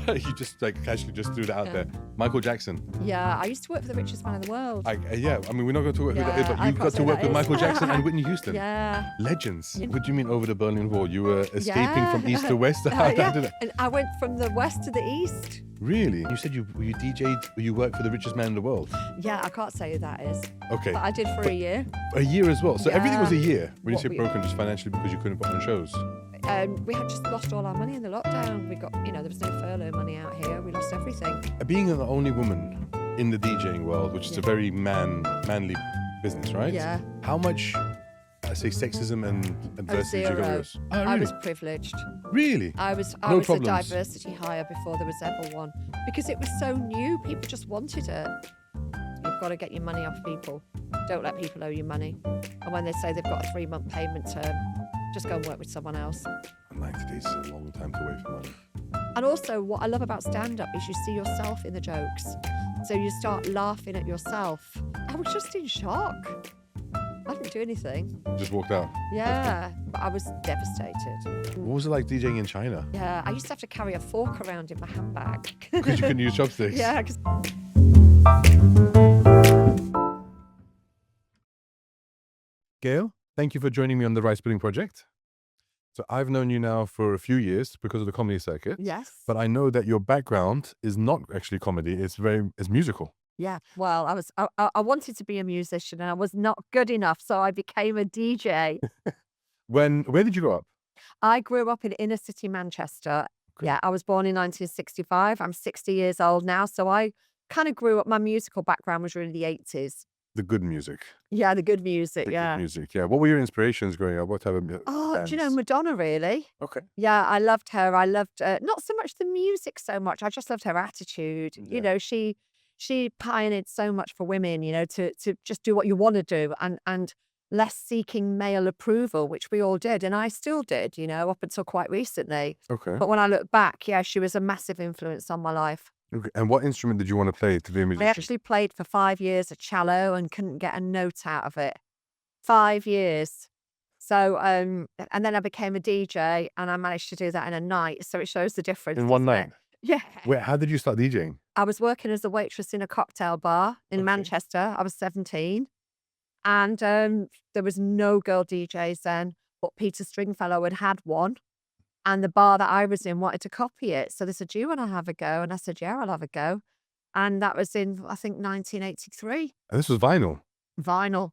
You just like casually just threw that out Yeah. there. Michael Jackson. Yeah, I used to work for the richest man in the world. Yeah, I mean, we're not going to work with that, Yeah, but I you can't got say to work that with is. Michael Jackson and Whitney Houston. Yeah. Legends. Yeah. What do you mean over the Berlin Wall? You were escaping Yeah. from east to west? How Yeah. did it? And I went from the west to the east. Really? You said you DJ'd, you worked for the richest man in the world. Yeah, I can't say who that is. Okay. But I did for a year. A year as well. So everything was a Yeah. year. When you What say we- broken, just financially because you couldn't put on shows. We had just lost all our money in the lockdown. We got, there was no furlough money out here. We lost everything. Being the only woman in the DJing world, which is a very manly business, right? Yeah. How much, I say, sexism and adversity did you go Zero. through? Oh, really? I was privileged. Really? I was No a problems. diversity hire before there was ever one. Because it was so new, people just wanted it. You've got to get your money off people. Don't let people owe you money. And when they say they've got a 3-month payment term, just go and work with someone else. 90 days is a long time to wait for money. And also, what I love about stand-up is you see yourself in the jokes. So you start laughing at yourself. I was just in shock. I didn't do anything. Just walked out. Yeah, but I was devastated. What was it like DJing in China? Yeah, I used to have to carry a fork around in my handbag. Because you couldn't use chopsticks. Yeah, 'cause Gail, thank you for joining me on the Rice Pudding Project. So I've known you now for a few years because of the comedy circuit. yes. But I know that your background is not actually comedy. It's musical. Yeah, well, I wanted to be a musician and I was not good enough, so I became a DJ. Where did you grow up? I grew up in inner city Manchester. Okay. Yeah, I was born in 1965. I'm 60 years old now, so I kind of grew up. My musical background was really the 80s. The good music. Yeah, the good music. The Yeah. good music. Yeah. What were your inspirations growing up? What type of Oh, do you know bands? Madonna? Really? Okay. Yeah, I loved her. I loved not so much the music so much. I just loved her attitude. Yeah. She pioneered so much for women. To just do what you want to do and less seeking male approval, which we all did, and I still did. Up until quite recently. Okay. But when I look back, yeah, she was a massive influence on my life. Okay. And what instrument did you want to play to be a I musician? actually played for 5 years a cello and couldn't get a note out of it. 5 years. So, and then I became a DJ and I managed to do that in a night. So it shows the difference. In one doesn't it? night? Yeah. Wait, how did you start DJing? I was working as a waitress in a cocktail bar in Okay. Manchester. I was 17. And there was no girl DJs then, but Peter Stringfellow had one. And the bar that I was in wanted to copy it. So they said, do you want to have a go? And I said, yeah, I'll have a go. And that was in, I think, 1983. And this was vinyl. Vinyl.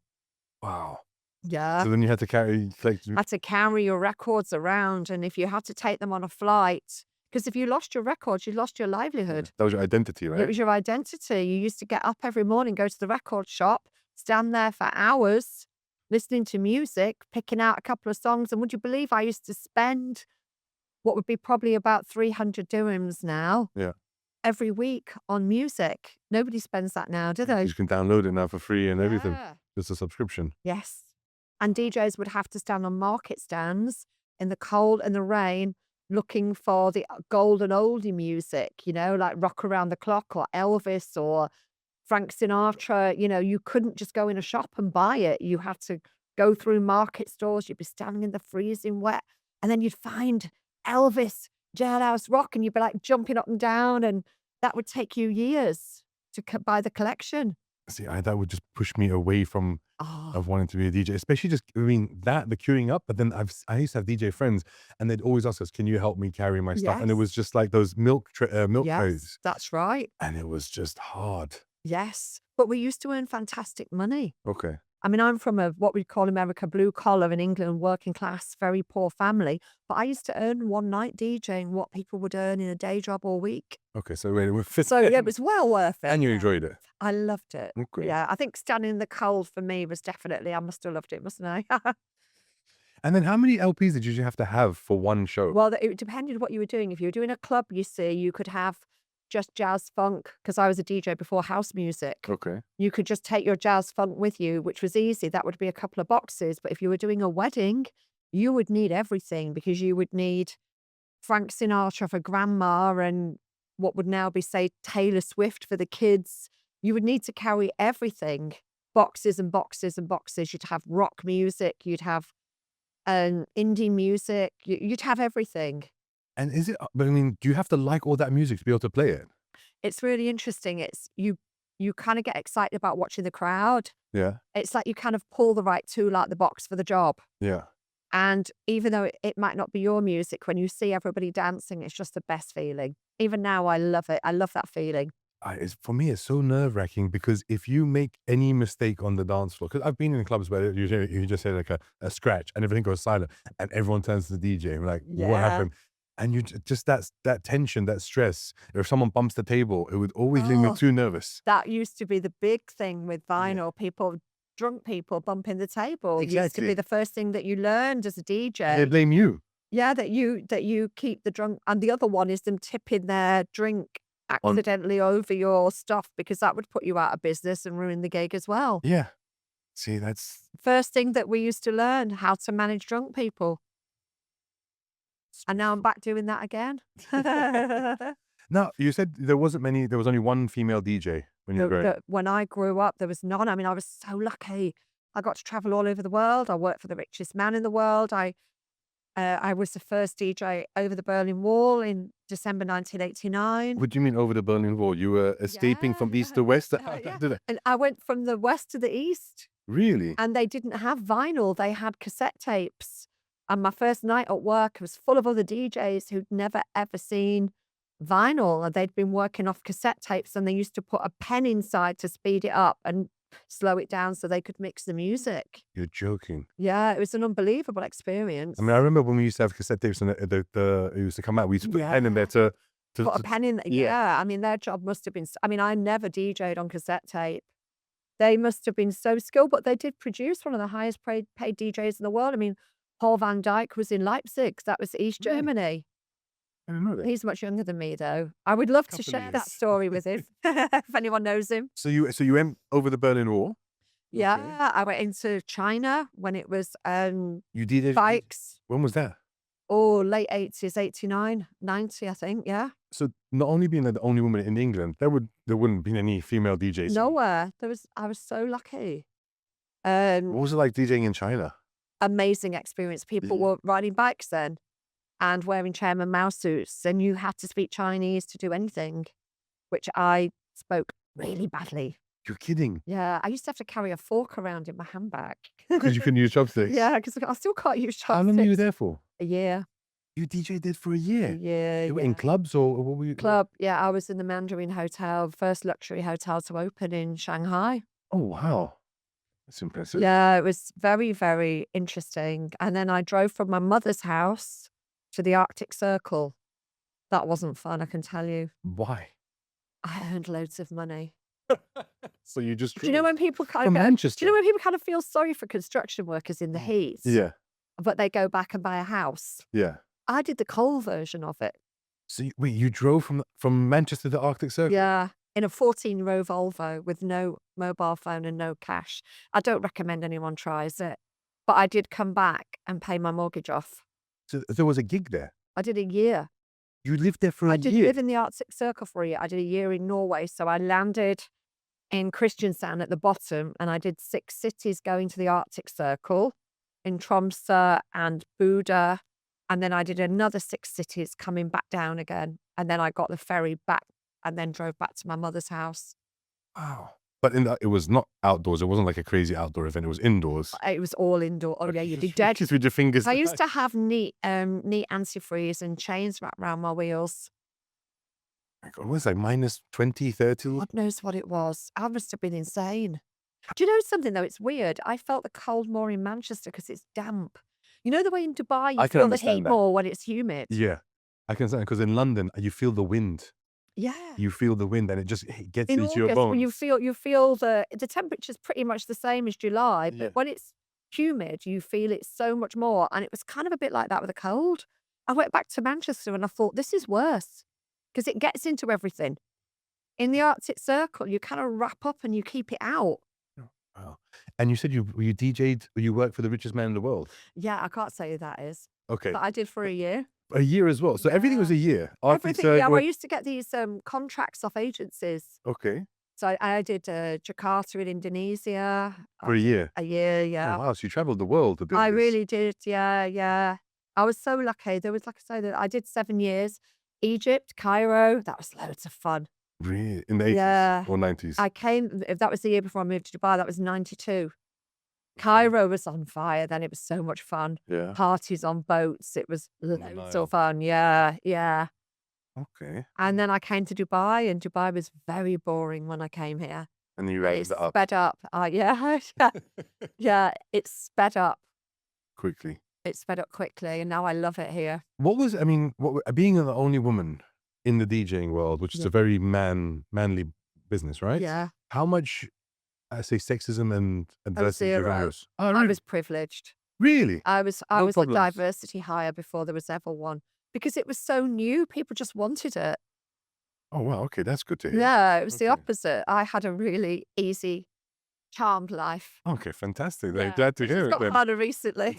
Wow. Yeah. So then you had to carry Had to carry your records around. And if you had to take them on a flight, because if you lost your records, you lost your livelihood. that was your identity, It right? was your identity. You used to get up every morning, go to the record shop, stand there for hours, listening to music, picking out a couple of songs. And would you believe I used to spend what would be probably about 300 dirhams now Yeah. every week on music? Nobody spends that now, do they? You can download it now for free and everything. Yeah. Just a subscription. Yes. And DJs would have to stand on market stands in the cold and the rain looking for the golden oldie music, like Rock Around the Clock or Elvis or Frank Sinatra. You couldn't just go in a shop and buy it. You had to go through market stores. You'd be standing in the freezing wet and then you'd find Elvis Jailhouse Rock and you'd be like jumping up and down, and that would take you years to buy the collection. See, that would just push me away from Oh, of wanting to be a DJ, especially the queuing up. But then I used to have DJ friends, and they'd always ask us, "Can you help me carry my stuff?" And it was yes. just like those milk Yes, trays, that's right. and it was just hard. Yes. But we used to earn fantastic money. Okay, I mean, I'm from what we call America blue collar in England, working class, very poor family. But I used to earn one night DJing what people would earn in a day job all week. okay. So wait, we're fit, So yeah, it was well worth it. and you Yeah. enjoyed it. I loved it. Okay. Yeah, I think standing in the cold for me was definitely, I must have loved it, mustn't I? And then how many LPs did you have to have for one show? Well, it depended what you were doing. If you were doing a club, you could have just jazz funk, because I was a DJ before house music. Okay. You could just take your jazz funk with you, which was easy. That would be a couple of boxes. But if you were doing a wedding, you would need everything, because you would need Frank Sinatra for grandma and what would now be, say, Taylor Swift for the kids. You would need to carry everything, boxes and boxes and boxes. You'd have rock music, you'd have indie music, you'd have everything. And is it, but I mean, do you have to like all that music to be able to play it? It's really interesting. It's you kind of get excited about watching the crowd. Yeah. It's like you kind of pull the right tool out the box for the job. Yeah. And even though it might not be your music, when you see everybody dancing, it's just the best feeling. Even now, I love it. I love that feeling. For me, it's so nerve-wracking because if you make any mistake on the dance floor, because I've been in clubs where you just say like a scratch and everything goes silent and everyone turns to the DJ and we're like, what Yeah. happened? And you just that tension, that stress. If someone bumps the table, it would always leave me Oh, too nervous. that used to be the big thing with Yeah. vinyl. Drunk people bumping the table used to Exactly. be the first thing that you learned as a They DJ. blame you. Yeah, that you keep the drunk, and the other one is them tipping their drink On accidentally over your stuff because that would put you out of business and ruin the gig as well. Yeah. See, that's First thing that we used to learn, how to manage drunk people. And now I'm back doing that again. now you said there was only one female DJ when you were growing up. When I grew up, there was none. I mean, I was so lucky. I got to travel all over the world. I worked for the richest man in the world. I was the first DJ over the Berlin Wall in December 1989. What do you mean over the Berlin Wall? You were escaping from east to west? How Yeah. did it? And I went from the west to the east, Really? and they didn't have vinyl. They had cassette tapes. And my first night at work was full of other DJs who'd never ever seen vinyl, and they'd been working off cassette tapes, and they used to put a pen inside to speed it up and slow it down so they could mix the music. You're joking. Yeah, it was an unbelievable experience. I mean, I remember when we used to have cassette tapes and it used to come out, we used to put a pen in there to Put a pen in. yeah. Yeah, I mean, their job must have been. I mean, I never DJ'd on cassette tape. They must have been so skilled, but they did produce one of the highest paid DJs in the world. I mean, Paul van Dyk was in Leipzig. That was East Really? Germany. I didn't know that. He's much younger than me, though. I would love to Couple of share that years. story with him if anyone knows him. So you went over the Berlin Wall. Yeah, I went into China when it was You did it. bikes. When was that? Oh, late 80s, 89, 90, I think. Yeah. So not only being like the only woman in England, there wouldn't be any female DJs. Nowhere. I was so lucky. What was it like DJing in China? Amazing experience. People were riding bikes then and wearing Chairman Mao suits, and you had to speak Chinese to do anything, which I spoke really badly. You're kidding. Yeah, I used to have to carry a fork around in my handbag. Because you couldn't use chopsticks. Yeah, because I still can't use How long were you chopsticks. there for? A year. You DJed for a year. Yeah, You were in yeah. clubs or what were you? Club. Yeah, I was in the Mandarin Hotel, first luxury hotel to open in Shanghai. Oh wow, that's impressive. Yeah, it was very, very interesting. And then I drove from my mother's house to the Arctic Circle. That wasn't fun, I can tell you. Why? I earned loads of money. So you just Do you know when people kind from of Manchester? do you know when people kind of feel sorry for construction workers in the heat, Yeah, but they go back and buy a house? yeah. I did the coal version of it. So wait, you drove from Manchester to the Arctic Circle? Yeah, in a 14-row Volvo with no mobile phone and no cash. I don't recommend anyone tries it, but I did come back and pay my mortgage off. So there was a gig there. I did a year. You lived there for a I did year. live in the Arctic Circle for a year. I did a year in Norway. So I landed in Kristiansand at the bottom, and I did 6 cities going to the Arctic Circle in Tromsø and Buda. And then I did another 6 cities coming back down again. And then I got the ferry back and then drove back to my mother's house. Wow. But it was not outdoors. It wasn't like a crazy outdoor event. It was indoors. It was all indoor. Oh, yeah, you'd be dead. Just with your fingers. I used to have knee antifreeze and chains wrapped around my wheels. What was it, minus 20, 30? God knows what it was. I must have been insane. Do you know something, though? It's weird. I felt the cold more in Manchester because it's damp. You know the way in Dubai you I can feel the heat understand that. more when it's humid? Yeah. I can understand because in London, you feel the wind. Yeah. You feel the wind and it just gets In into your August, bones. when you feel the temperature's pretty much the same as July, but Yeah. when it's humid, you feel it so much more. And it was kind of a bit like that with the cold. I went back to Manchester and I thought, this is worse because it gets into everything. In the Arctic Circle, you kind of wrap up and you keep it out. Wow. And you said you DJ'd, you worked for the richest man in the world. Yeah, I can't say who that is, Okay. but I did for a year. A year as well. So everything was a year. Arctic Everything, yeah. Circle- I used to get these contracts off agencies. Okay. So I did Jakarta in Indonesia For a year. a year, Oh, yeah. wow. So you traveled the world to do I this. really did, yeah, yeah. I was so lucky. There was, like I say, that I did 7 years. Egypt, Cairo, that was loads of fun. Really? In the 80s Yeah. or 90s? I came if that was the year before I moved to Dubai, that was 92. Okay. Cairo was on fire then, it was so much fun. Yeah. Parties on boats, it was On the loads Nile. of fun, yeah, yeah. Okay. And then I came to Dubai, and Dubai was very boring when I came here. And you And ramped it's it up sped up. Yeah, yeah, it's sped up. quickly. It sped up quickly, and now I love it here. What was, I mean, being the only woman in the DJing world, which is Yeah. a very manly business, right? Yeah. How much, I say, sexism and adversity did you zero. face? Oh, I really? was privileged. Really? I was No a problems? diversity hire before there was ever one, because it was so new, people just wanted it. Oh, wow. Okay, that's good to hear. Yeah, it was the Okay. opposite. I had a really easy, charmed life. Okay, fantastic. Like, Yeah, glad to which hear has it got then. harder recently.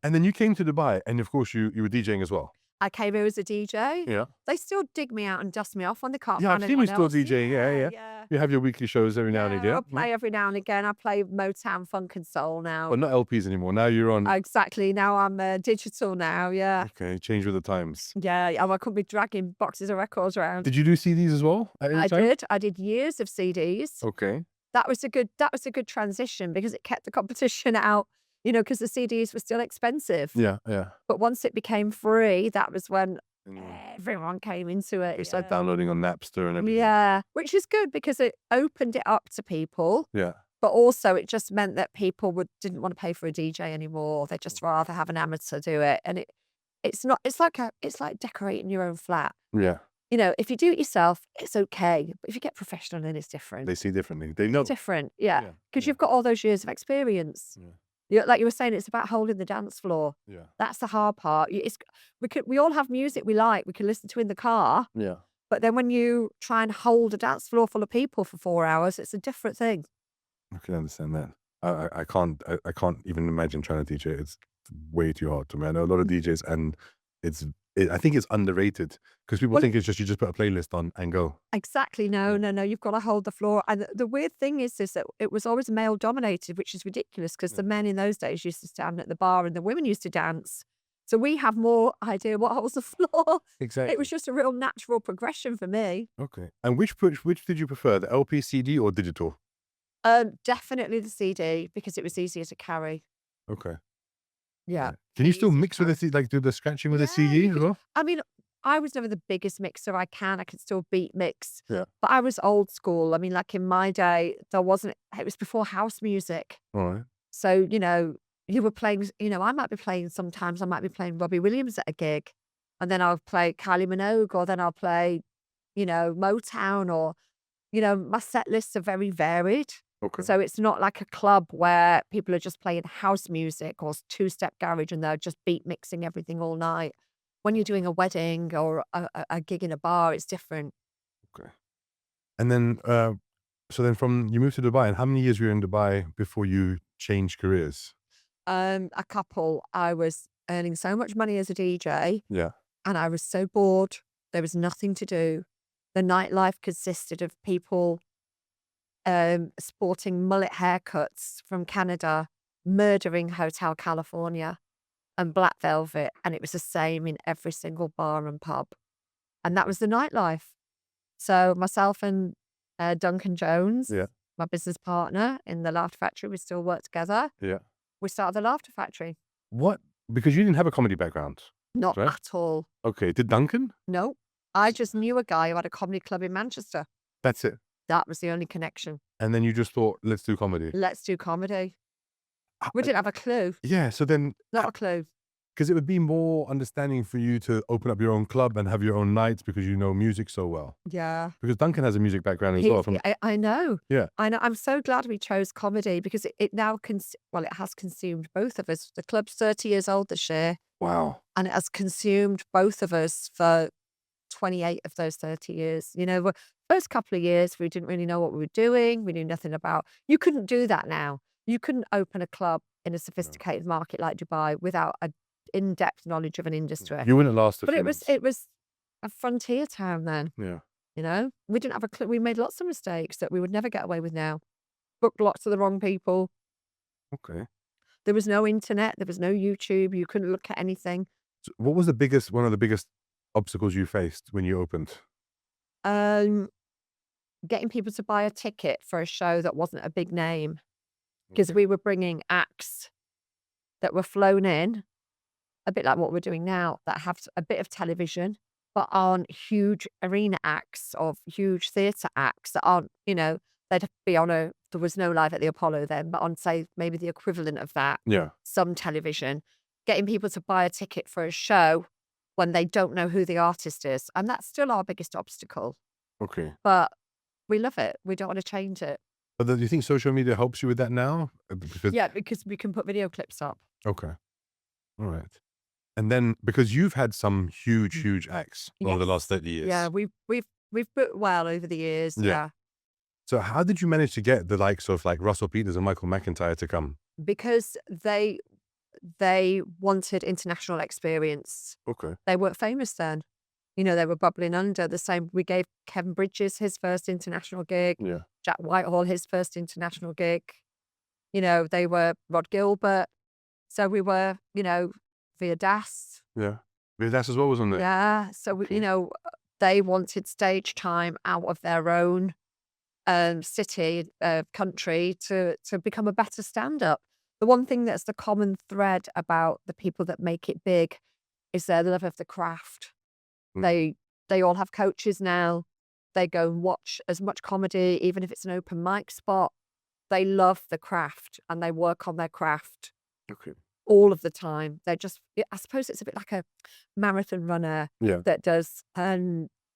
And then you came to Dubai, and of course you were DJing as well. I came here as a DJ. Yeah. They still dig me out and dust me off when they can't Yeah, I've find seen you anyone still else. DJing. Yeah, yeah. Yeah. You have your weekly shows every now and Yeah, again. I'll play every now and again. I play Motown, funk and soul now. But not LPs anymore. Now you're on. Exactly. Now I'm digital now. Yeah. Okay, change with the times. Yeah. I couldn't be dragging boxes of records around. Did you do CDs as well at any I time? did. I did years of CDs. Okay. That was a good transition because it kept the competition out, because the CDs were still expensive. Yeah, yeah. But once it became free, that was when And everyone came into it. you start downloading on Napster and everything. Yeah, which is good because it opened it up to people, Yeah. but also it just meant that people didn't want to pay for a DJ anymore. They'd just rather have an amateur do it. And it's like decorating your own flat. Yeah. If you do it yourself, it's okay. But if you get professional, then it's different. They see differently. They know. It's different, yeah. Yeah, Because yeah. you've got all those years of experience. Like you were saying, it's about holding the dance floor. Yeah. That's the hard part. We all have music we like. We can listen to in the car. Yeah. But then when you try and hold a dance floor full of people for 4 hours, it's a different thing. I can understand that. I can't even imagine trying to DJ. It's way too hard to me. I know a lot of DJs, and I think it's underrated because people think it's just you just put a playlist on and go. Exactly. No. You've got to hold the floor. And the weird thing is that it was always male dominated, which is ridiculous because the men in those days used to stand at the bar and the women used to dance. So we have more idea what holds the floor. Exactly. It was just a real natural progression for me. Okay. And which did you prefer, the LP, CD, or digital? Definitely the CD because it was easier to carry. Okay. Yeah. Can you still Easy to mix with the carry. CD, like do the scratching with the Yeah, CD you as could- well? I mean, I was never the biggest mixer. I can still beat mix. Yeah. But I was old school. I mean, like in my day, it was before house music. All right. So, you were playing, I might be playing Robbie Williams at a gig. And then I'll play Kylie Minogue, or then I'll play, Motown, or, my set lists are very varied. Okay. So it's not like a club where people are just playing house music or two-step garage and they're just beat mixing everything all night. When you're doing a wedding or a gig in a bar, it's different. Okay. And then, so then you moved to Dubai, and how many years were you in Dubai before you changed careers? A couple. I was earning so much money as a DJ Yeah. and I was so bored. There was nothing to do. The nightlife consisted of people sporting mullet haircuts from Canada, murdering Hotel California and Black Velvet. And it was the same in every single bar and pub. And that was the nightlife. So myself and Duncan Jones, Yeah. my business partner in the Laughter Factory, we still work together. Yeah. We started the Laughter Factory. What? Because you didn't have a comedy background. Not Right. at all. Okay. Did Duncan? No. I just knew a guy who had a comedy club in Manchester. That's it. That was the only connection. And then you just thought, let's do comedy. Let's do comedy. Uh, We didn't have a clue. Yeah. So then, Not a clue. because it would be more understanding for you to open up your own club and have your own nights because you know music so well. Yeah. Because Duncan has a music background as well. I know. Yeah. I know. I'm so glad we chose comedy because it now it has consumed both of us. The club's 30 years old this year, Wow. and it has consumed both of us for 28 of those 30 years. First couple of years, we didn't really know what we were doing. We knew nothing about. You couldn't do that now. You couldn't open a club in a sophisticated market like Dubai without an in-depth knowledge of an industry. You wouldn't last a But few it was a frontier town then. Yeah. We didn't have a clue. We made lots of mistakes that we would never get away with now. Booked lots of the wrong people. Okay. There was no internet. There was no YouTube. You couldn't look at anything. So what was one of the biggest obstacles you faced when you opened? Um, Getting people to buy a ticket for a show that wasn't a big name, because Okay. we were bringing acts that were flown in, a bit like what we're doing now, that have a bit of television, but aren't huge arena acts or huge theatre acts that aren't, they'd be on there was no Live at the Apollo then, but on, say, maybe the equivalent of that, Yeah. some television, getting people to buy a ticket for a show when they don't know who the artist is. And that's still our biggest obstacle, Okay. but we love it. We don't want to change it. But do you think social media helps you with that now? Because Yeah, because we can put video clips up. okay. All right. And then because you've had some huge acts over the last 30 years. Yeah, we've booked well over the years. Yeah. Yeah. So how did you manage to get the likes of like Russell Peters and Michael McIntyre to come? Because they wanted international experience. Okay. They weren't famous then. They were bubbling under. The same, we gave Kevin Bridges his first international gig, Yeah. Jack Whitehall his first international gig. They were Rod Gilbert. So we were, Via Das. Yeah. That's as well was on there. Yeah. So, Okay. they wanted stage time out of their own city, country to become a better stand-up. The one thing that's the common thread about the people that make it big is their love of the craft. Mm. They all have coaches now. They go and watch as much comedy, even if it's an open mic spot. They love the craft and they work on their craft Okay. all of the time. I suppose it's a bit like a marathon runner Yeah. that does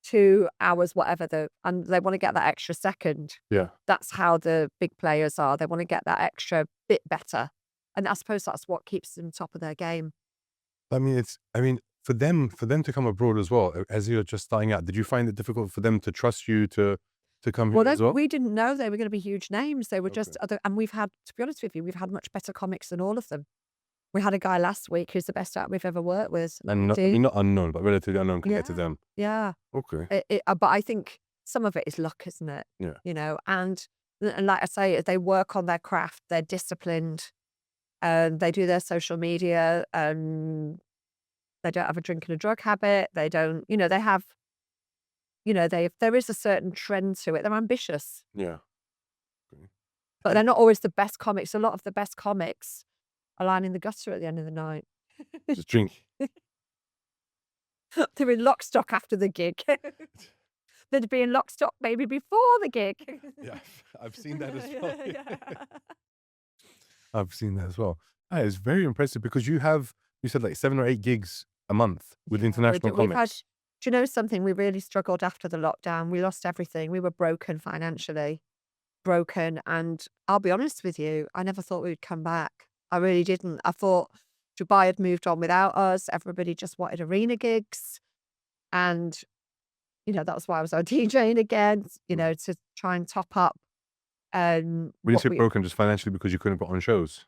2 hours, whatever, and they want to get that extra second. Yeah. That's how the big players are. They want to get that extra bit better. And I suppose that's what keeps them top of their game. I mean, for them to come abroad as well, as you're just starting out, did you find it difficult for them to trust you to come here Well, as well? we didn't know they were going to be huge names. They were just Okay. other, and we've had, to be honest with you, we've had much better comics than all of them. We had a guy last week who's the best actor we've ever worked with. And I mean, not unknown, but relatively unknown compared to Yeah. them. Yeah. Okay. But I think some of it is luck, isn't it? Yeah. And like I say, they work on their craft. They're disciplined. They do their social media. They don't have a drink and a drug habit. They don't. They have. There is a certain trend to it. They're ambitious, Yeah. Okay. but they're not always the best comics. A lot of the best comics are lying in the gutter at the end of the night. Just drink. They're in lock stock after the gig. They'd be in lock stock maybe before the gig. Yeah. I've seen that as well. Yeah. I've seen that as well. That is very impressive because you said like 7 or 8 gigs a month with international We've had, comics. do you know something? We really struggled after the lockdown. We lost everything. We were broken financially, and I'll be honest with you, I never thought we'd come back. I really didn't. I thought Dubai had moved on without us. Everybody just wanted arena gigs. And, that was why I was on DJing again, to try and top up. When you What say we, broken, just financially because you couldn't put on shows.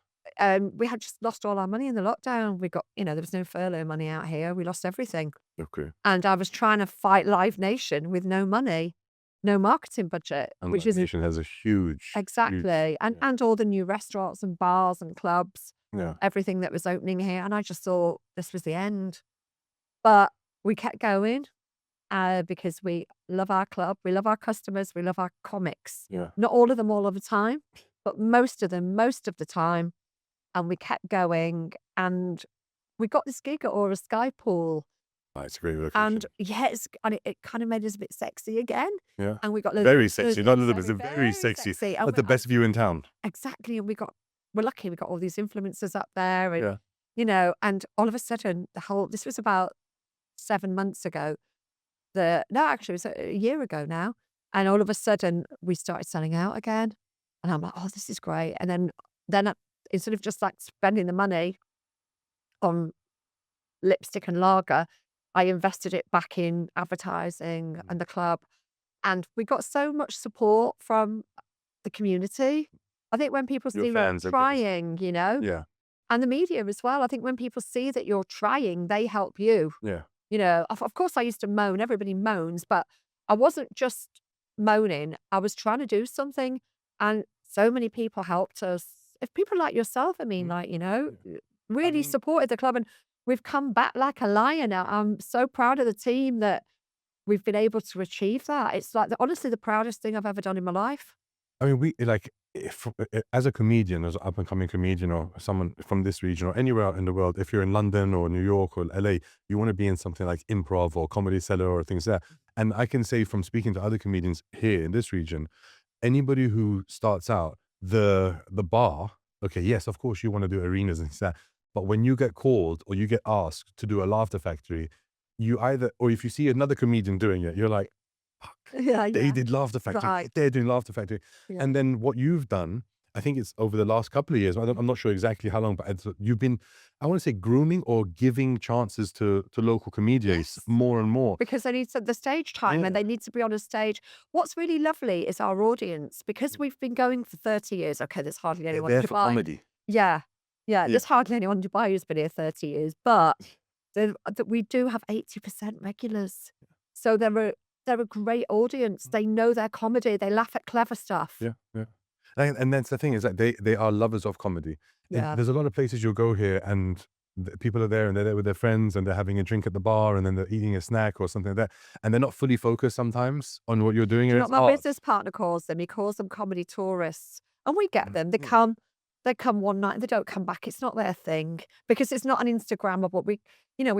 we had just lost all our money in the lockdown. We got, there was no furlough money out here. We lost everything. Okay. And I was trying to fight Live Nation with no money, no marketing budget, And which Live isn't Nation has a huge, exactly. And all the new restaurants and bars and clubs, yeah. everything that was opening here. And I just thought this was the end. But we kept going because we love our club, we love our customers, we love our comics. Yeah. Not all of them all of the time, but most of them, most of the time. And we kept going. And we got this gig at Aura Sky Pool. Oh, it's a great location. And yes, and it kind of made us a bit sexy again. Yeah. And we got Very sexy, not a little bit, very sexy. And But the best view in town. exactly. And we're lucky we got all these influencers up there. And, Yeah. and all of a sudden, this was about 7 months ago. No, actually, it was a year ago now. And all of a sudden, we started selling out again. And I'm like, oh, this is great. And then instead of just like spending the money on lipstick and lager, I invested it back in advertising and the club. And we got so much support from the community. I think when people Your see we're fans, I guess. trying, Yeah. and the media as well, I think when people see that you're trying, they help you. Yeah. Of course, I used to moan. Everybody moans, but I wasn't just moaning. I was trying to do something, and so many people helped us. if people like yourself, I mean, Mm. like, I really mean, supported the club, and we've come back like a lion now. I'm so proud of the team that we've been able to achieve that. It's like honestly the proudest thing I've ever done in my life. we like if as a comedian, as an up and coming comedian, or someone from this region or anywhere out in the world, if you're in London or New York or LA, you want to be in something like improv or comedy cellar or things like that. And I can say from speaking to other comedians here in this region, anybody who starts out, the bar, okay, yes, of course you want to do arenas and things like that, but when you get called or you get asked to do a laughter factory, you either, or if you see another comedian doing it, you're like, fuck, Yeah, they yeah. did laughter factory, Right. they're doing laughter factory. Yeah. And then what you've done, I think it's over the last couple of years, I'm not sure exactly how long, but you've been, I want to say, grooming or giving chances to local comedians Yes. more and more. Because they need the stage time and Yeah. they need to be on a stage. What's really lovely is our audience, because we've been going for 30 years. Okay, there's hardly They're anyone in there for Dubai. comedy. Yeah. Yeah. Yeah. There's hardly anyone in Dubai who's been here 30 years, but that we do have 80% regulars. So they're a great audience. They know their comedy. They laugh at clever stuff. Yeah, yeah. And that's the thing, is that they are lovers of comedy. And Yeah. there's a lot of places you'll go here and people are there and they're there with their friends and they're having a drink at the bar and then they're eating a snack or something like that. And they're not fully focused sometimes on what you're doing. Do you And know it's what my hard. business partner calls them? He calls them comedy tourists. And we get them. Mm. They come one night and they don't come back. It's not their thing because it's not an Instagrammable. We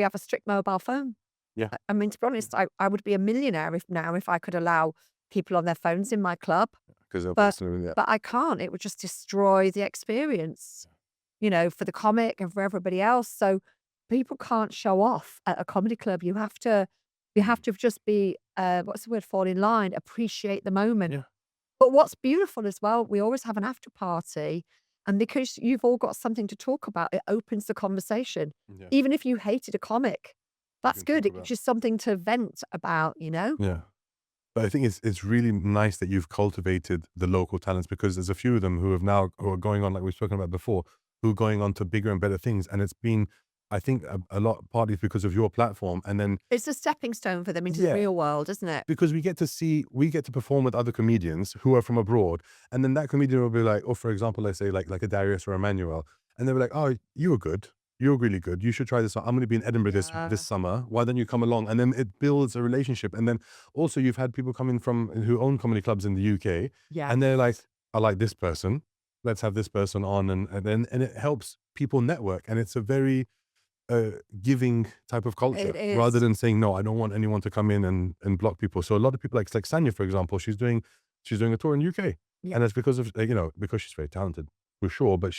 have a strict mobile phone. Yeah. I mean, to be honest, I would be a millionaire if I could allow people on their phones in my club, Because they're but listening, yeah. but I can't. It would just destroy the experience, for the comic and for everybody else. So people can't show off at a comedy club. You have to just be what's the word? Fall in line, appreciate the moment. Yeah. But what's beautiful as well, we always have an after party. And because you've all got something to talk about, it opens the conversation. Yeah. Even if you hated a comic, that's can good. talk It about- gives you something to vent about. Yeah. But I think it's really nice that you've cultivated the local talents, because there's a few of them who are going on, like we've spoken about before, who are going on to bigger and better things. And it's been, I think, a lot partly because of your platform. And then It's a stepping stone for them into the Yeah. real world, isn't it? because we get to perform with other comedians who are from abroad, and then that comedian will be like, or for example, let's say like a Darius or Emmanuel, and they'll be like, oh, you were good, you're really good, you should try this out. I'm going to be in Edinburgh Yeah. this summer, why don't you come along? And then it builds a relationship. And then also you've had people coming from who own comedy clubs in the UK, Yeah. and they're like, I like this person, let's have this person on, and it helps people network, and it's a very giving type of culture, It rather is. than saying, no, I don't want anyone to come in and block people. So a lot of people, like Sanya, for example, she's doing a tour in UK, Yeah. and it's because of because she's very talented, for sure. But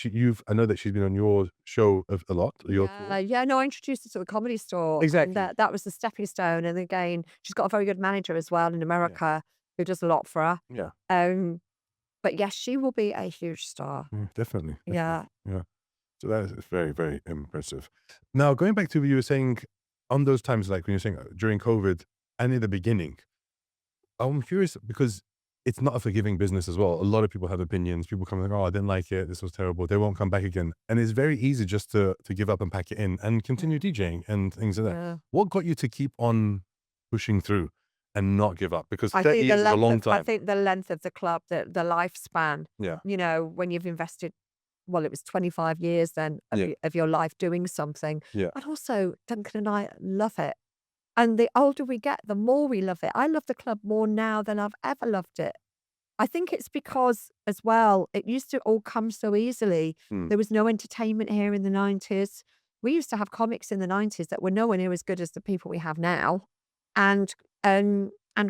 I know that she's been on your show a lot, your tour. Yeah, no, I introduced her to the Comedy Store. and Exactly. that was the stepping stone. And again, she's got a very good manager as well in America who does a lot for her. Yeah, But yes, she will be a huge star. definitely. Yeah. Yeah. So that is very, very impressive. Now, going back to what you were saying on those times, like when you're saying during COVID and in the beginning, I'm curious because it's not a forgiving business as well. A lot of people have opinions. People come like, oh, I didn't like it. This was terrible. They won't come back again. And it's very easy just to give up and pack it in and continue DJing and things like that. Yeah. What got you to keep on pushing through and not give up? Because I 30 think the years is a length long of, I time. think the length of the club, the lifespan, Yeah. when you've invested, well, it was 25 years then Yeah. of your life doing something. Yeah. And also, Duncan and I love it. And the older we get, the more we love it. I love the club more now than I've ever loved it. I think it's because, as well, it used to all come so easily. Mm. There was no entertainment here in the 90s. We used to have comics in the 90s that were nowhere near as good as the people we have now. And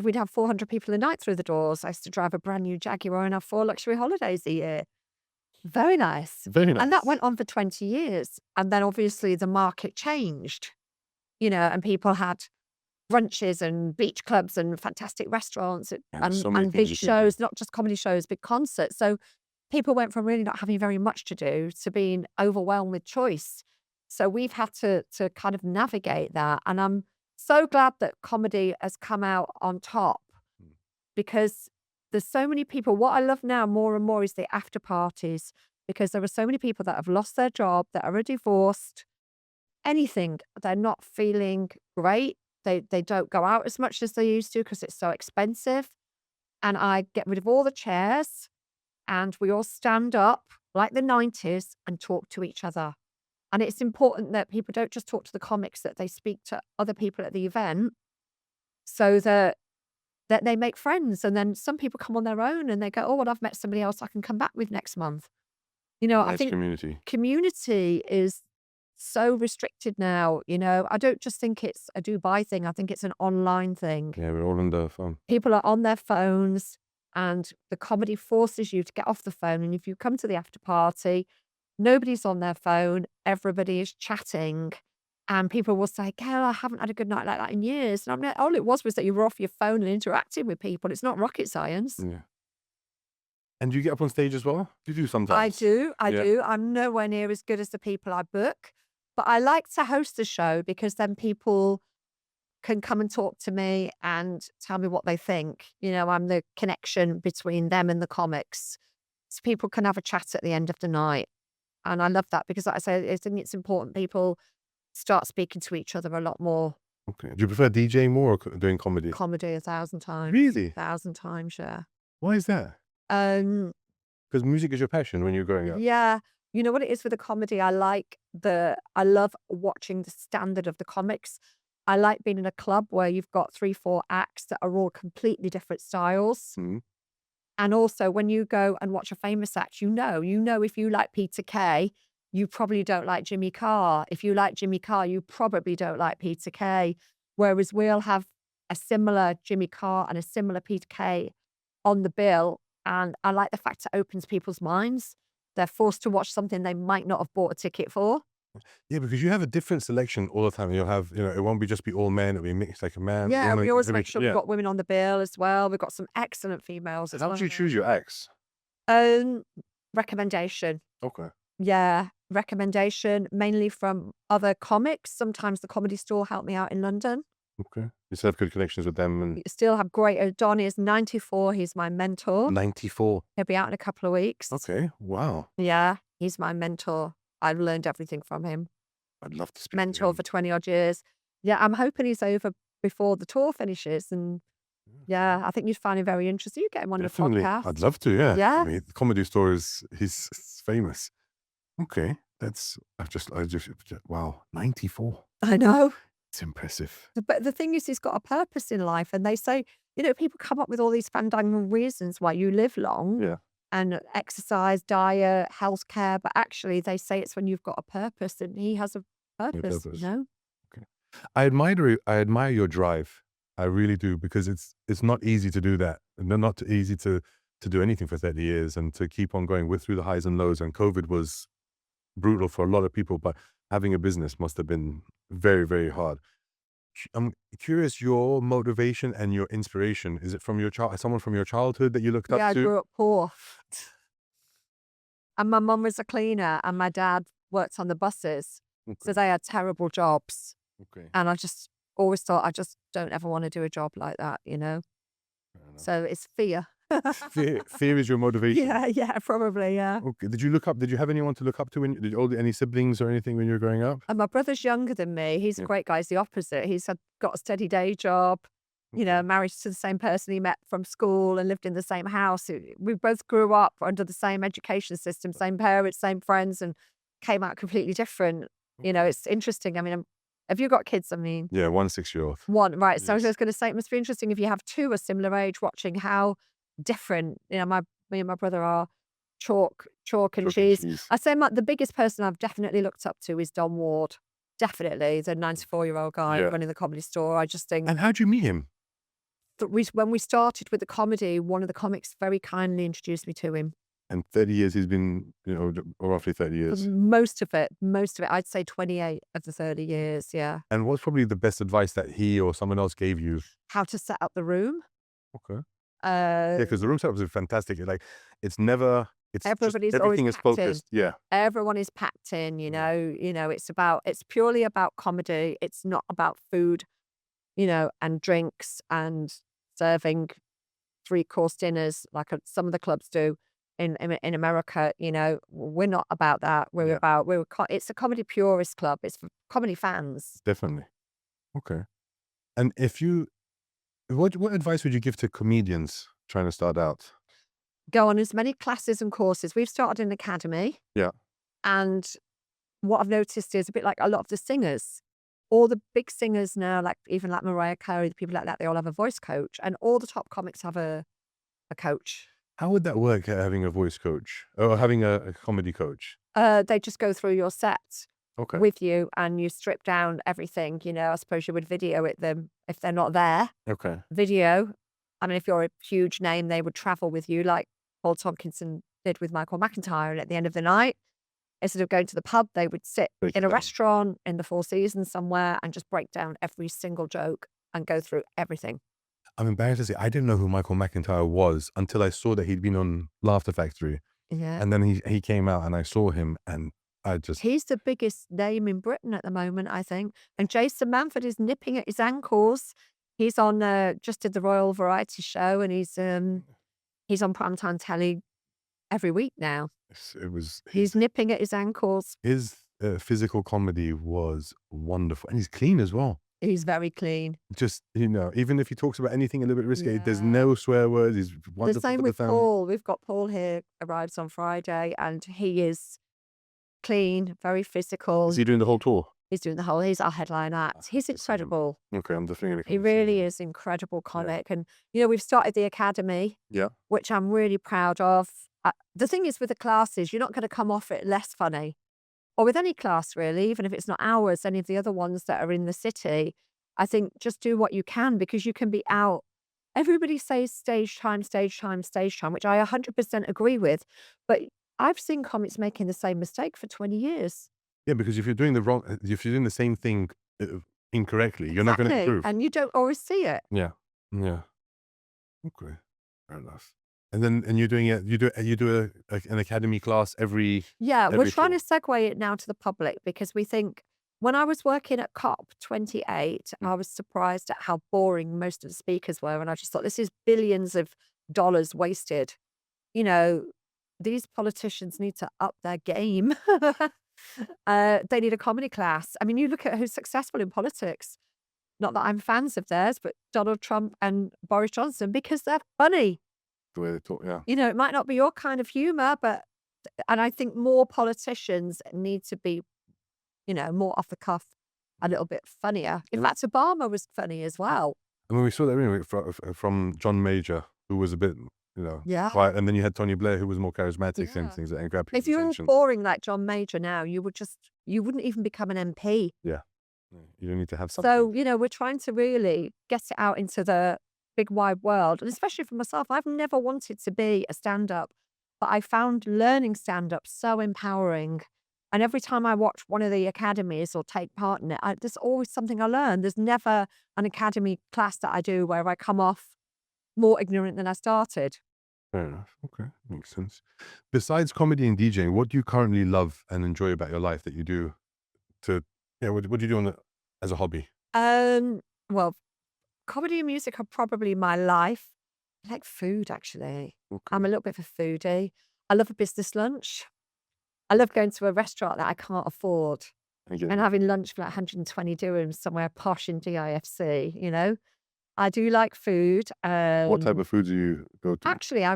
we'd have 400 people a night through the doors. I used to drive a brand new Jaguar and have 4 luxury holidays a year. Very nice. Very nice. And that went on for 20 years. And then obviously the market changed, and people had brunches and beach clubs and fantastic restaurants and, so many and things big you can do. shows, not just comedy shows, big concerts. So people went from really not having very much to do to being overwhelmed with choice. So we've had to kind of navigate that. And I'm so glad that comedy has come out on top because there's so many people. What I love now more and more is the after parties, because there are so many people that have lost their job, that are divorced, anything. They're not feeling great. They don't go out as much as they used to because it's so expensive. And I get rid of all the chairs and we all stand up like the 90s, and talk to each other. And it's important that people don't just talk to the comics, that they speak to other people at the event so that they make friends. And then some people come on their own and they go, oh, well, I've met somebody else I can come back with next month. I Nice think community. community is so restricted now. I don't just think it's a Dubai thing. I think it's an online thing. Yeah, we're all on the phone. People are on their phones, and the comedy forces you to get off the phone. And if you come to the after party, nobody's on their phone, everybody is chatting. And people will say, Gail, I haven't had a good night like that in years. And I'm like, all it was that you were off your phone and interacting with people. It's not rocket science. Yeah. And do you get up on stage as well? You do I sometimes. do. I Yeah. do. I'm nowhere near as good as the people I book, but I like to host the show because then people can come and talk to me and tell me what they think. I'm the connection between them and the comics. So people can have a chat at the end of the night. And I love that because, like I say, I think it's important people start speaking to each other a lot more. Okay. Do you prefer DJing more or doing comedy? Comedy 1,000 times. Really? 1,000 times, yeah. Why is that? Um, Because music is your passion when you're growing up. yeah. You know what it is with the comedy? I love watching the standard of the comics. I like being in a club where you've got 3, 4 acts that are all completely different styles. Mhm. And also when you go and watch a famous act, if you like Peter Kay, you probably don't like Jimmy Carr. If you like Jimmy Carr, you probably don't like Peter Kay. Whereas we'll have a similar Jimmy Carr and a similar Peter Kay on the bill. And I like the fact it opens people's minds. They're forced to watch something they might not have bought a ticket for. Yeah, because you have a different selection all the time. You'll have, it won't be just be all men. It'll be mixed like a man. Yeah, woman, we always it'll be- make sure yeah. we've got women on the bill as well. We've got some excellent females as How well. do you choose your acts? Recommendation. Okay. Yeah, recommendation, mainly from other comics. Sometimes the Comedy Store helped me out in London. Okay. You still have good connections with them. And Still have great. Donnie is 94. He's my mentor. 94. He'll be out in a couple of weeks. Okay. Wow. Yeah, he's my mentor. I've learned everything from him. I'd love to speak to Mentor him. for 20 odd years. Yeah, I'm hoping he's over before the tour finishes. And yeah, I think you'd find him very interesting. You get him on Definitely. the podcast. I'd love to, yeah. Yeah. I mean, the Comedy Store he's famous. Okay. Wow. 94. I know. It's impressive. But the thing is, he's got a purpose in life. And they say, people come up with all these fandangle reasons why you live long. Yeah. And exercise, diet, healthcare. But actually, they say it's when you've got a purpose, and he has a purpose, purpose. Okay. I admire your drive. I really do, because it's not easy to do that. And not easy to do anything for 30 years and to keep on going through the highs and lows. And COVID was brutal for a lot of people, but having a business must have been very, very hard. I'm curious, your motivation and your inspiration, is it from someone from your childhood that you looked Yeah, I up to? grew up poor. And my mum was a cleaner, and my dad worked on the buses. So Okay. they had terrible jobs. Okay. And I just always thought, I just don't ever want to do a job like that, Fair enough. So it's fear. Fear is your motivation. Yeah, probably, yeah. Okay. Did you have anyone to look up to any siblings or anything when you were growing up? And my brother's younger than me. He's a Yeah. great guy. He's the opposite. He's got a steady day job, Okay. married to the same person he met from school and lived in the same house. We both grew up under the same education system, same parents, same friends, and came out completely different. It's interesting. I mean, have you got kids? I mean, Yeah, 1 6-year-old. one, right. So I Yes. was going to say, it must be interesting if you have two a similar age watching how different, me and my brother are chalk and Chalk and cheese. cheese. I'd say the biggest person I've definitely looked up to is Don Ward. Definitely, the 94-year-old guy Yeah. running the Comedy Store. I just think And how'd you meet him? that when we started with the comedy, one of the comics very kindly introduced me to him. And 30 years he's been, roughly 30 years. Most of it, I'd say 28 of the 30 years, yeah. And what's probably the best advice that he or someone else gave you? How to set up the room. Okay. Yeah, because the room setups are fantastic. It's just Everybody's always everything is packed in. focused. Yeah. Everyone is packed in, it's purely about comedy. It's not about food, and drinks and serving 3-course dinners like some of the clubs do in America. We're not about that. Yeah. It's a comedy purist club. It's for comedy fans. Definitely. Okay. And what advice would you give to comedians trying to start out? go on as many classes and courses. We've started an academy, Yeah. and what I've noticed is a bit like a lot of the singers, all the big singers now, like even like Mariah Carey, people like that, they all have a voice coach, and all the top comics have a coach. How would that work, having a voice coach or having a comedy coach? They just go through your set Okay. with you, and you strip down everything. I suppose you would video it them if they're not there. Okay. Video. I mean, if you're a huge name, they would travel with you, like Paul Tompkinson did with Michael McIntyre. And at the end of the night, instead of going to the pub, they would sit Break in it a down. restaurant in the Four Seasons somewhere and just break down every single joke and go through everything. I'm embarrassed to say I didn't know who Michael McIntyre was until I saw that he'd been on Laughter Factory, Yeah. and then he came out and I saw him, and I just He's the biggest name in Britain at the moment, I think. And Jason Manford is nipping at his ankles. He's on just did the Royal Variety Show, and he's on primetime telly every week now. it was He's nipping at his ankles. his physical comedy was wonderful, and he's clean as well. He's very clean. Just even if he talks about anything a little bit risky, there's Yeah. no swear words. He's The wonderful same for the with family. Paul. We've got Paul here, arrives on Friday, and he is clean, very physical. Is he doing the whole tour? He's doing the whole, he's our headline act. He's Good for him. incredible. Okay, I'm definitely gonna He come and see really him. is incredible comic. And, we've started the academy, Yeah. which I'm really proud of. The thing is with the classes, you're not going to come off it less funny. Or with any class, really, even if it's not ours, any of the other ones that are in the city. I think just do what you can, because you can be out. Everybody says stage time, stage time, stage time, which I 100% agree with. But I've seen comics making the same mistake for 20 years. Yeah, because if you're doing the same thing incorrectly, you're not going to Exactly. improve. And you don't always see it. Yeah. Yeah. Okay. Fair enough. And then you're doing it. You do an academy class every. Yeah, we're Every trying to tour. segue it now to the public, because we think when I was working at COP28, I was surprised at how boring most of the speakers were. And I just thought, this is billions of dollars wasted. These politicians need to up their game. They need a comedy class. I mean, you look at who's successful in politics. Not that I'm fans of theirs, but Donald Trump and Boris Johnson, because they're funny. The way they talk. Yeah. It might not be your kind of humor, and I think more politicians need to be, more off the cuff, a little bit funnier. In Yeah. fact, Obama was funny as well. I mean, we saw that anyway from John Major, who was a bit, Yeah. quiet, and then you had Tony Blair, who was more charismatic and Yeah. things and grabbed If people's you were attention. boring like John Major now, you wouldn't even become an MP. Yeah. You don't need to have something. So, we're trying to really get it out into the big wide world. And especially for myself, I've never wanted to be a stand-up, but I found learning stand-up so empowering. And every time I watch one of the academies or take part in it, there's always something I learn. There's never an academy class that I do where I come off more ignorant than I started. Fair enough. Okay, makes sense. Besides comedy and DJing, what do you currently love and enjoy about your life that you do what do you do as a hobby? Well, comedy and music are probably my life. I like food, actually. Okay. I'm a little bit of a foodie. I love a business lunch. I love going to a restaurant that I can't afford Again, and having lunch for like 120 dirhams somewhere posh in DIFC. I do like food. what type of food do you go to? Actually, I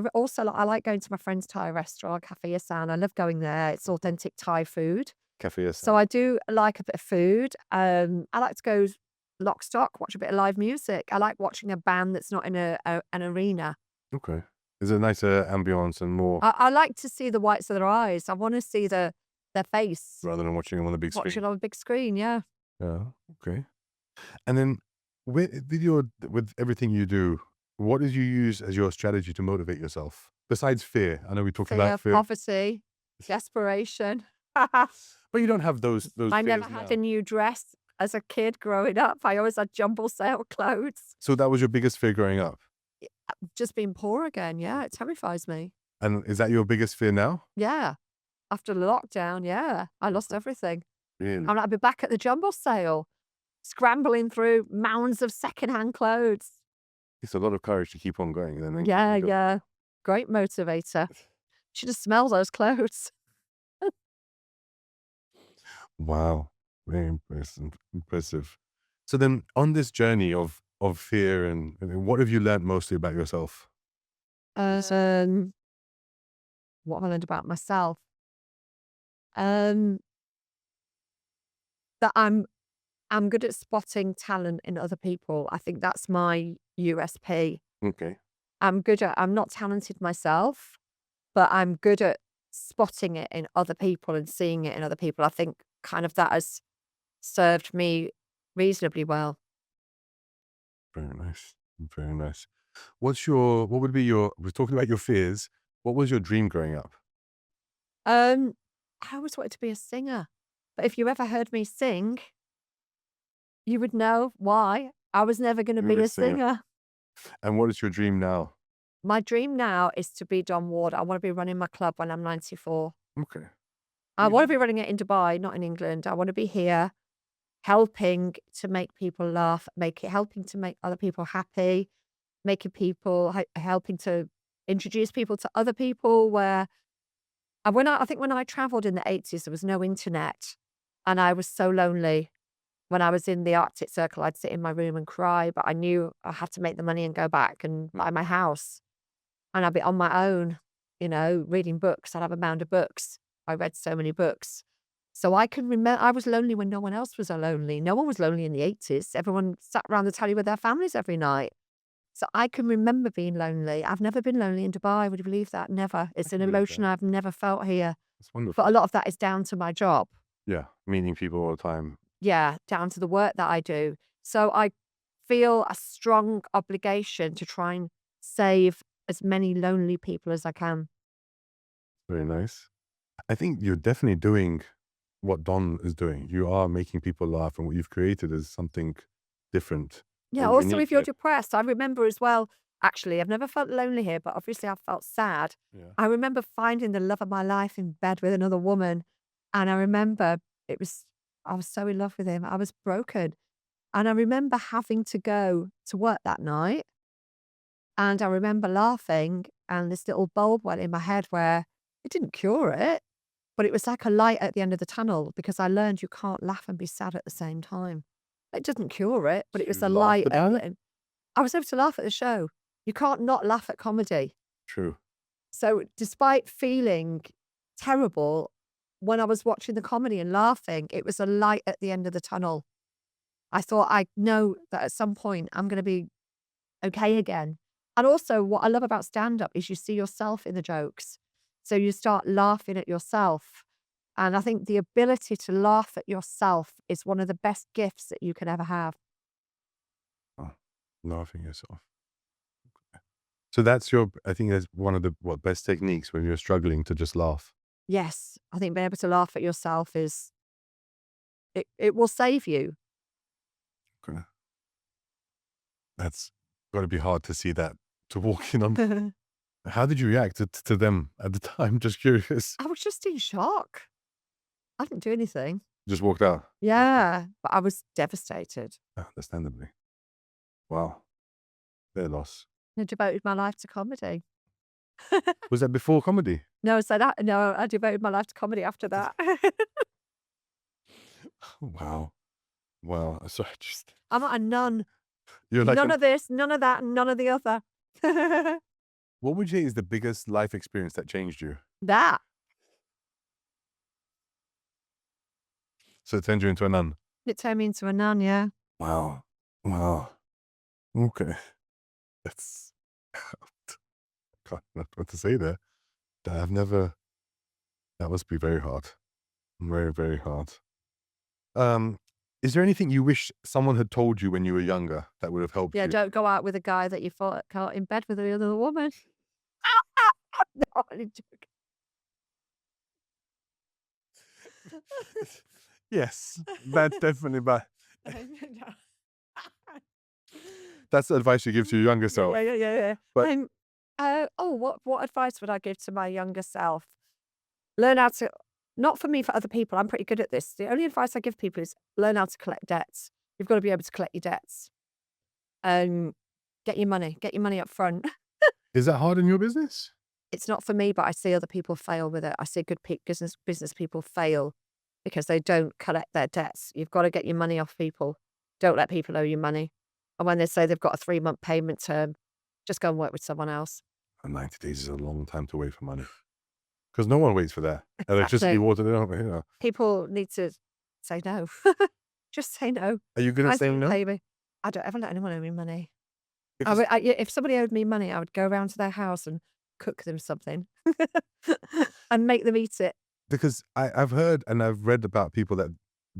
like going to my friend's Thai restaurant, Cafe Asan. I love going there. It's authentic Thai food. Cafe So I do like a bit of food. I like to go lock stock, watch a bit of live music. I like watching a band that's not in an arena. Okay. Is it a nicer ambience and more I like to see the whites of their eyes. I want to see their face. rather than watching them on the big Watch screen? it on a big screen, yeah. Yeah. Okay. And then with everything you do, what did you use as your strategy to motivate yourself? Besides fear. I know we talked Fear, about fear. poverty, desperation. But you don't have those I fears never had now. a new dress as a kid growing up. I always had jumble sale clothes. So that was your biggest fear growing up. Just being poor again, yeah, it terrifies me. And is that your biggest fear now? Yeah. After the lockdown, yeah, I lost everything. Really? I'm like, I'll be back at the jumble sale, scrambling through mounds of secondhand clothes. It's a lot of courage to keep on going. Then Yeah, yeah. Great motivator. Should have smelled those clothes. Wow. Very impressive. So then on this journey of fear and what have you learned mostly about yourself? Um, What have I learned about myself? Um, that I'm good at spotting talent in other people. I think that's my USP. Okay. I'm not talented myself, but I'm good at spotting it in other people and seeing it in other people. I think kind of that has served me reasonably well. Very nice. Very nice. What would be we're talking about your fears. What was your dream growing up? Um, I always wanted to be a singer, but if you ever heard me sing, you would know why. I was never going to You were be a a singer. singer. And what is your dream now? My dream now is to be Don Ward. I want to be running my club when I'm 94. Okay. I want to be running it in Dubai, not in England. I want to be here helping to make people laugh, helping to make other people happy, making people, helping to introduce people to other people where, and I think when I traveled in the 80s, there was no internet and I was so lonely. When I was in the Arctic Circle, I'd sit in my room and cry, but I knew I had to make the money and go back and buy my house. And I'd be on my own, reading books. I'd have a mound of books. I read so many books. So I can remember I was lonely when no one else was lonely. No one was lonely in the 80s. Everyone sat around the telly with their families every night. So I can remember being lonely. I've never been lonely in Dubai. Would you believe that? Never. I It's can an believe emotion that. I've never felt here. It's But a wonderful. lot of that is down to my job. Yeah. Meeting people all the time. Yeah, down to the work that I do. So I feel a strong obligation to try and save as many lonely people as I can. Very nice. I think you're definitely doing what Don is doing. You are making people laugh, and what you've created is something different Yeah, and also unique. if you're depressed, I remember as well, actually, I've never felt lonely here, but obviously I felt sad. Yeah. I remember finding the love of my life in bed with another woman. And I remember it was, I was so in love with him. I was broken. And I remember having to go to work that night. And I remember laughing, and this little bulb went in my head where it didn't cure it, but it was like a light at the end of the tunnel because I learned you can't laugh and be sad at the same time. It doesn't cure it, but it was You a laughed light about it? I was able to laugh at the show. You can't not laugh at comedy. True. So despite feeling terrible, when I was watching the comedy and laughing, it was a light at the end of the tunnel. I thought, I know that at some point I'm going to be okay again. And also, what I love about stand up is you see yourself in the jokes. So you start laughing at yourself. And I think the ability to laugh at yourself is one of the best gifts that you can ever have. Oh, laughing yourself. So I think that's one of the best techniques when you're struggling to just laugh. Yes, I think being able to laugh at yourself it will save you. Okay. That's got to be hard to see that, to walk in on. How did you react to them at the time? Just curious. I was just in shock. I didn't do anything. Just walked out. Yeah, but I was devastated. Understandably. Wow. Their loss. I devoted my life to comedy. Was that before comedy? No, I devoted my life to comedy after that. Wow. Wow. So I'm not a nun. you're like, None of this, none of that, none of the other. what would you say is the biggest life experience that changed you? That. So it turned you into a nun. It turned me into a nun, yeah. Wow. Wow. Okay. That's, can't know what to say there. That must be very hard. Very, very hard. Is there anything you wish someone had told you when you were younger that would have helped Yeah, you? don't go out with a guy that you thought caught in bed with another woman. No, I'm only Yes, that's definitely bad. joking. That's the advice you give to your younger self. Yeah. But What advice would I give to my younger self? Learn how to, not for me, for other people. I'm pretty good at this. The only advice I give people is learn how to collect debts. You've got to be able to collect your debts. Get your money up front. is that hard in your business? It's not for me, but I see other people fail with it. I see good business people fail because they don't collect their debts. You've got to get your money off people. Don't let people owe you money. And when they say they've got a 3-month payment term, just go and work with someone else. And 90 days is a long time to wait for money. Because no one waits for that. Electricity, Exactly. water, they don't, you know. People need to say no. Just say no. Are you good at I saying think no? pay me. I don't ever let anyone owe me money. Because Yeah, if somebody owed me money, I would go around to their house and cook them something and make them eat it. I've heard and I've read about people that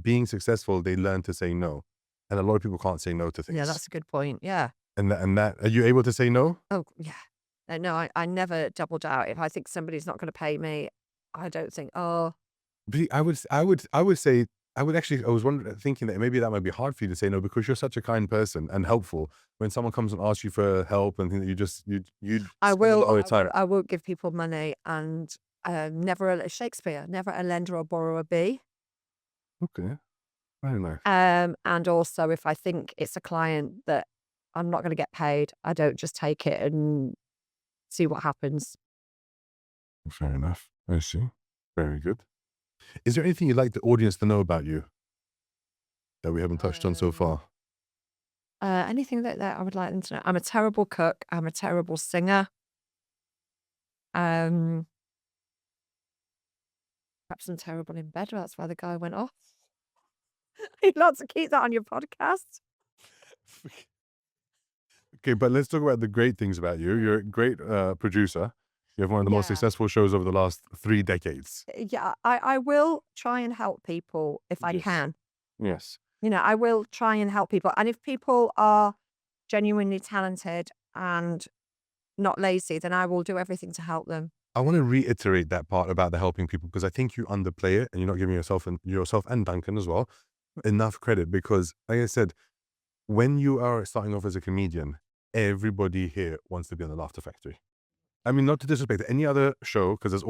being successful, they learn to say no. And a lot of people can't say no to Yeah, things. that's a good point. Yeah. And that, are you able to say no? Oh, yeah. No, I never double doubt. If I think somebody's not going to pay me, I don't think, oh, I would say, I would actually, I was wondering, thinking that maybe that might be hard for you to say no because you're such a kind person and helpful. When someone comes and asks you for help and things that you'd I spend a lot will, of time. I will give people money and never Shakespeare, never a lender or borrower be. Okay, very nice. And also, if I think it's a client that I'm not going to get paid, I don't just take it and see what happens. Fair enough. I see. Very good. Is there anything you'd like the audience to know about you that we haven't touched on so far? Anything that I would like them to know. I'm a terrible cook. I'm a terrible singer. Um, Perhaps I'm terrible in bed. That's why the guy went off. You'd like to keep that on your podcast. Okay, but let's talk about the great things about you. You're a great producer. You have one of the most Yeah. successful shows over the last 3 decades. Yeah, I will try and help people if I Yes. can. Yes. I will try and help people. And if people are genuinely talented and not lazy, then I will do everything to help them. I want to reiterate that part about the helping people because I think you underplay it and you're not giving yourself and Duncan as well enough credit because, like I said, when you are starting off as a comedian, everybody here wants to be on the Laughter Factory. I mean, not to disrespect any other show because there's a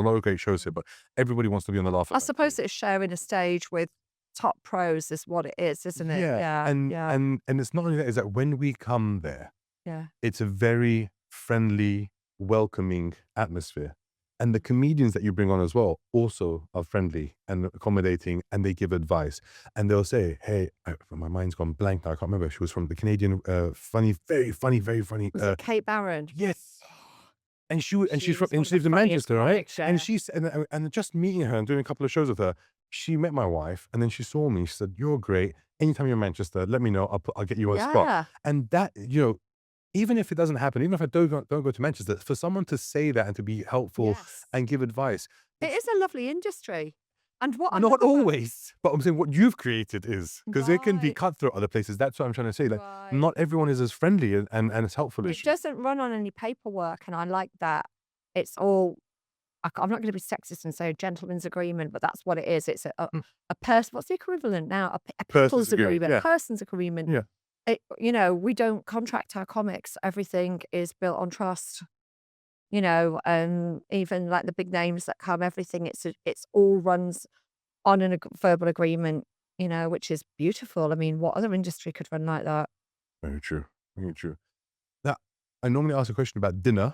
lot of great shows here, but everybody wants to be on the Laughter I Factory. suppose it's sharing a stage with top pros is what it is, isn't it? Yeah, and it's not only that, is that when we come there, Yeah. it's a very friendly, welcoming atmosphere. And the comedians that you bring on as well also are friendly and accommodating and they give advice. And they'll say, hey, my mind's gone blank now. I can't remember. She was from the Canadian, very funny. Was it Kate Barron? Yes. And she's from, She and was she one lives of the in Manchester, funniest right? comics, And yeah. she's, and just meeting her and doing a couple of shows with her, she met my wife and then she saw me. She said, you're great. Anytime you're in Manchester, let me know. I'll get you on spot. Yeah. And that, even if it doesn't happen, even if I don't go to Manchester, for someone to say that and to be helpful Yes. and give advice, It is a lovely industry. And what I not love about- always, but I'm saying what you've created is, because it can be Right. cutthroat other places. That's what I'm trying to say. Like, Right. not everyone is as friendly and as helpful as It you. doesn't run on any paperwork, and I like that. It's all. I'm not going to be sexist and say a gentleman's agreement, but that's what it is. It's a person. What's the equivalent now? A Person's people's agreement, agreement. yeah. Person's agreement. Yeah. We don't contract our comics. Everything is built on trust. Even like the big names that come, everything it's all runs on a verbal agreement. Which is beautiful. I mean, what other industry could run like that? Very true. Very true. Now, I normally ask a question about dinner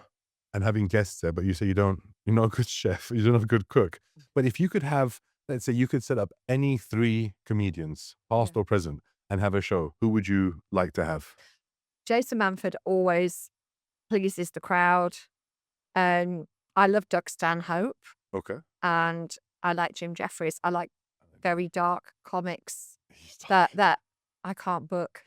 and having guests there, but you say you're not a good chef, you're not a good cook. But if you could have, let's say you could set up any 3 comedians, past or present, and have a show, who would you like to have? Jason Manford always pleases the crowd. I love Doug Stanhope, Okay. and I like Jim Jeffries. I like very dark comics that I can't book.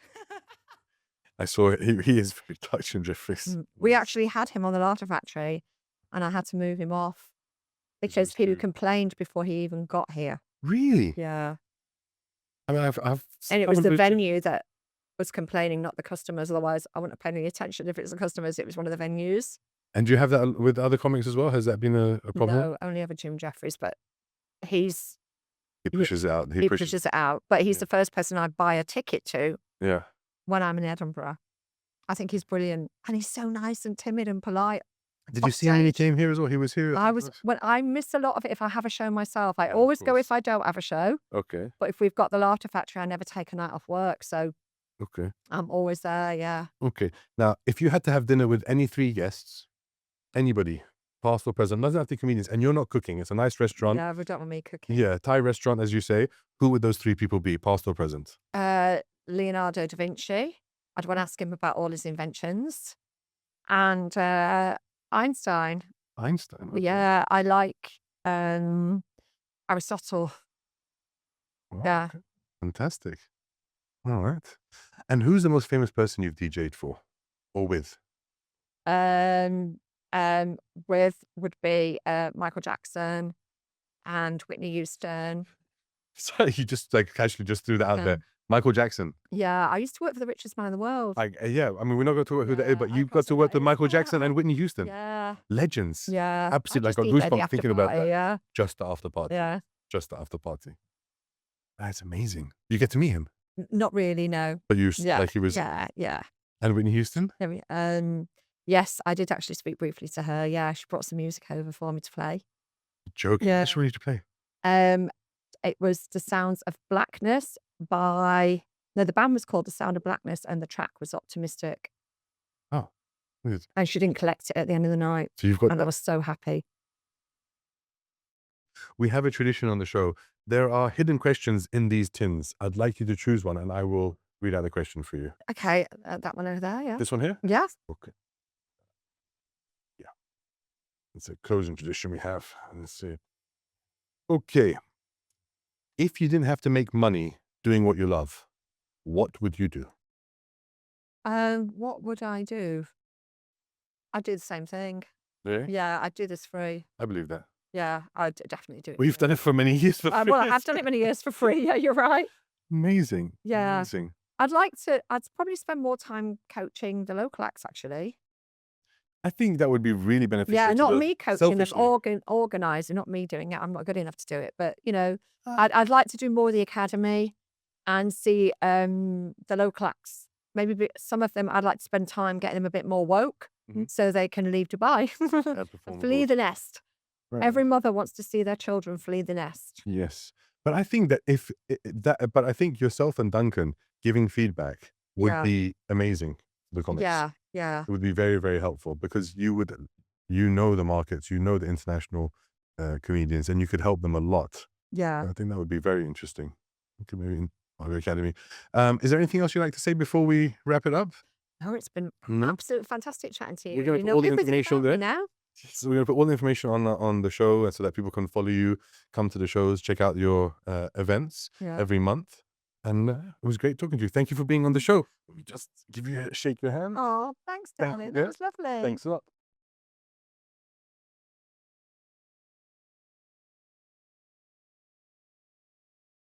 I saw it. He is very touching, Jeffries. We actually had him on the Laughter Factory, and I had to move him off because people too- complained before he even got here. Really? Yeah, I mean, I've and it was haven't the been- venue that was complaining, not the customers. Otherwise, I wouldn't have paid any attention if it was the customers. It was one of the venues. And do you have that with other comics as well? Has that been a problem? No, only ever Jim Jeffries, but He pushes it out. he pushes it out. But he's Yeah. the first person I buy a ticket to Yeah. when I'm in Edinburgh. I think he's brilliant, and he's so nice and timid and polite. Did you see him when he came here as well? He was here. When I miss a lot of it if I have a show myself. I Yeah, of always go course. if I don't have a show, Okay. but if we've got the Laughter Factory, I never take a night off work, so Okay. I'm always there. Yeah. Okay. Now, if you had to have dinner with any 3 guests, anybody, past or present, doesn't have to be comedians, and you're not cooking, it's a nice restaurant. No, we don't want me cooking. Yeah, Thai restaurant, as you say. Who would those 3 people be, past or present? Leonardo da Vinci. I'd want to ask him about all his inventions, and Einstein. Einstein. Okay. Yeah, I like Aristotle. Wow, Yeah. okay. Fantastic. All right. And who's the most famous person you've DJ'd for or with? Um, um, with would be Michael Jackson and Whitney Houston. Sorry, you just like casually just threw that out Yeah. there. Michael Jackson. Yeah, I used to work for the richest man in the world. Like, yeah, I mean, we're not going to talk about who that is, Yeah, but I you've got got to some work with that is. Michael Jackson and Whitney Houston. Yeah, Legends. yeah. I Absolutely. just Like, I got DJ'd the goosebumps after thinking about party, that. yeah. Just the after party. Yeah. Just the after party. That's amazing. You get to meet him, Not really, no. but you Yeah, like he was. yeah, yeah. And Whitney Houston. Yes, I did actually speak briefly to her. Yeah, she brought some music over for me to play. Joking. Yeah. That's ready to play. It was The Sounds of Blackness by the band was called The Sound of Blackness, and the track was Optimistic. Oh, good. And she didn't collect it at the end of the night, So you've got. and I was so happy. We have a tradition on the show. There are hidden questions in these tins. I'd like you to choose one, and I will read out the question for you. Okay, that one over there, yeah. This one here. Yeah. Okay. Yeah. It's a closing tradition we have. Let's see. Okay. If you didn't have to make money doing what you love, what would you do? What would I do? I'd do the same thing. Yeah, Yeah, I'd do this free. I believe that. Yeah, I'd definitely do it. We've done it for many years for free. Well, I have done it many years for free. Yeah, you're right. Amazing. Yeah. Amazing. I'd probably spend more time coaching the local acts, actually. I think that would be really beneficial. Yeah, to not the- me coaching them, selfishly. organising, not me doing it. I'm not good enough to do it. But, Ah. I'd like to do more of the academy and see the local acts. Maybe some of them I'd like to spend time getting them a bit more woke Mhm. so they can leave Dubai And perform and flee abroad. the nest. Right. Every mother wants to see their children flee the nest. Yes. But I think that but I think yourself and Duncan giving feedback would Yeah. be amazing for the comics. Yeah, yeah. It would be very, very helpful because you know the markets, you know the international comedians, and you could help them a lot. Yeah. I think that would be very interesting. Okay, maybe in our academy. Is there anything else you'd like to say before we wrap it up? No, it's been No? absolutely fantastic chatting to you. We're gonna You put know all the everything information about me there. now. So we're going to put all the information on the show so that people can follow you, come to the shows, check out your events Yeah. every month. And it was great talking to you. Thank you for being on the show. Let me just shake your hand. Oh, thanks, Thank- darling. yeah. That was lovely. Thanks a lot.